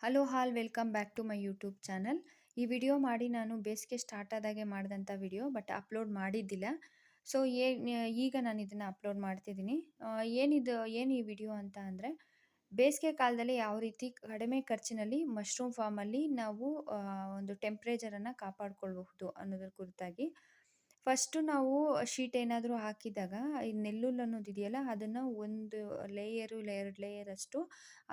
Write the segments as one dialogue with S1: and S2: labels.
S1: Hello all welcome back to my YouTube channel. ಈ video ಮಾಡಿ ನಾನು ಬೇಸಿಗೆ ಸ್ಟಾರ್ಟ್ ಆದಾಗೆ ಮಾಡಿದಂಥ ವಿಡಿಯೋ, ಬಟ್ ಅಪ್ಲೋಡ್ ಮಾಡಿದ್ದಿಲ್ಲ. ಸೊ ಈಗ ನಾನು ಇದನ್ನು ಅಪ್ಲೋಡ್ ಮಾಡ್ತಿದ್ದೀನಿ. ಏನು ಈ ವಿಡಿಯೋ ಅಂತ ಅಂದರೆ, ಬೇಸಿಗೆ ಕಾಲದಲ್ಲಿ ಯಾವ ರೀತಿ ಕಡಿಮೆ ಖರ್ಚಿನಲ್ಲಿ ಮಶ್ರೂಮ್ ಫಾರ್ಮಲ್ಲಿ ನಾವು ಒಂದು ಟೆಂಪ್ರೇಚರನ್ನು ಕಾಪಾಡ್ಕೊಳ್ಬಹುದು ಅನ್ನೋದ್ರ ಕುರಿತಾಗಿ. ಫಸ್ಟು ನಾವು ಶೀಟ್ ಏನಾದರೂ ಹಾಕಿದಾಗ ಈ ನೆಲ್ಲುಲ್ಲು ಅನ್ನೋದು ಇದೆಯಲ್ಲ, ಅದನ್ನು ಒಂದು ಲೇಯರು 2 ಲೇಯರಷ್ಟು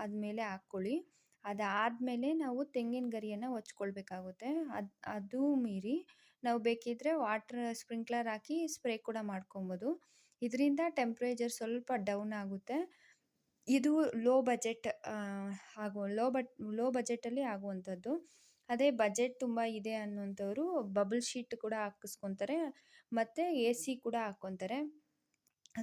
S1: ಆದಮೇಲೆ ಹಾಕ್ಕೊಳ್ಳಿ. ಅದಾದಮೇಲೆ ನಾವು ತೆಂಗಿನ ಗರಿಯನ್ನು ಹೊಚ್ಕೊಳ್ಬೇಕಾಗುತ್ತೆ. ಅದು ಮೀರಿ ನಾವು ಬೇಕಿದ್ದರೆ ಸ್ಪ್ರಿಂಕ್ಲರ್ ಹಾಕಿ ಸ್ಪ್ರೇ ಕೂಡ ಮಾಡ್ಕೊಬೋದು. ಇದರಿಂದ ಟೆಂಪ್ರೇಚರ್ ಸ್ವಲ್ಪ ಡೌನ್ ಆಗುತ್ತೆ. ಇದು ಲೋ ಬಜೆಟಲ್ಲಿ ಆಗುವಂಥದ್ದು. ಅದೇ ಬಜೆಟ್ ತುಂಬ ಇದೆ ಅನ್ನುವಂಥವ್ರು ಬಬಲ್ ಶೀಟ್ ಕೂಡ ಹಾಕಿಸ್ಕೊತಾರೆ ಮತ್ತು AC ಕೂಡ ಹಾಕ್ಕೊತಾರೆ.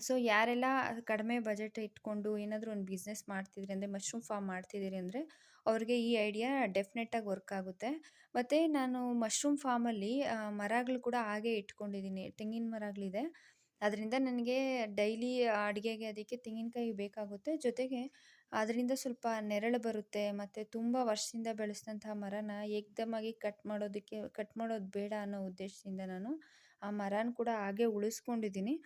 S1: ಸೊ ಯಾರೆಲ್ಲ ಕಡಿಮೆ ಬಜೆಟ್ ಇಟ್ಕೊಂಡು ಏನಾದರೂ ಒಂದು ಬಿಸ್ನೆಸ್ ಮಾಡ್ತಿದ್ರಿ ಅಂದರೆ, ಮಶ್ರೂಮ್ ಫಾರ್ಮ್ ಮಾಡ್ತಿದ್ದೀರಿ ಅಂದರೆ, ಅವ್ರಿಗೆ ಈ ಐಡಿಯಾ ಡೆಫಿನೆಟಾಗಿ ವರ್ಕ್ ಆಗುತ್ತೆ. ಮತ್ತು ನಾನು ಮಶ್ರೂಮ್ ಫಾರ್ಮಲ್ಲಿ ಮರಗಳು ಕೂಡ ಹಾಗೆ ಇಟ್ಕೊಂಡಿದ್ದೀನಿ. ತೆಂಗಿನ ಮರಗಳಿದೆ. ಅದರಿಂದ ನನಗೆ ಡೈಲಿ ಅಡುಗೆಗೆ ಅದಕ್ಕೆ ತೆಂಗಿನಕಾಯಿ ಬೇಕಾಗುತ್ತೆ. ಜೊತೆಗೆ ಅದರಿಂದ ಸ್ವಲ್ಪ ನೆರಳು ಬರುತ್ತೆ. ಮತ್ತು ತುಂಬ ವರ್ಷದಿಂದ ಬೆಳೆಸಿದಂತಹ ಮರನ ಏಕ್ದಮ್ಮಾಗಿ ಕಟ್ ಮಾಡೋದು ಬೇಡ ಅನ್ನೋ ಉದ್ದೇಶದಿಂದ ನಾನು ಆ ಮರನ ಕೂಡ ಹಾಗೆ ಉಳಿಸ್ಕೊಂಡಿದ್ದೀನಿ.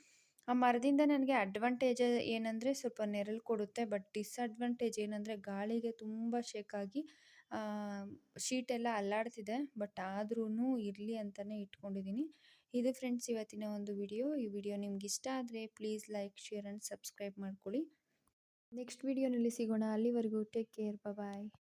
S1: ಆ ಮರದಿಂದ ನನಗೆ ಅಡ್ವಾಂಟೇಜ್ ಏನಂದರೆ, ಸ್ವಲ್ಪ ನೆರಳು ಕೊಡುತ್ತೆ. ಬಟ್ ಡಿಸ್ಅಡ್ವಾಂಟೇಜ್ ಏನಂದರೆ, ಗಾಳಿಗೆ ತುಂಬ ಶೇಕಾಗಿ ಶೀಟೆಲ್ಲ ಅಲ್ಲಾಡ್ತಿದೆ. ಬಟ್ ಆದ್ರೂ ಇರಲಿ ಅಂತಲೇ ಇಟ್ಕೊಂಡಿದ್ದೀನಿ. ಇದು ಫ್ರೆಂಡ್ಸ್ ಇವತ್ತಿನ ಒಂದು ವಿಡಿಯೋ. ಈ ವಿಡಿಯೋ ನಿಮ್ಗೆ ಇಷ್ಟ ಆದರೆ please like, share and subscribe ಮಾಡ್ಕೊಳ್ಳಿ. ನೆಕ್ಸ್ಟ್ ವಿಡಿಯೋನಲ್ಲಿ ಸಿಗೋಣ. ಅಲ್ಲಿವರೆಗೂ ಟೇಕ್ ಕೇರ್. ಬಾಯ್.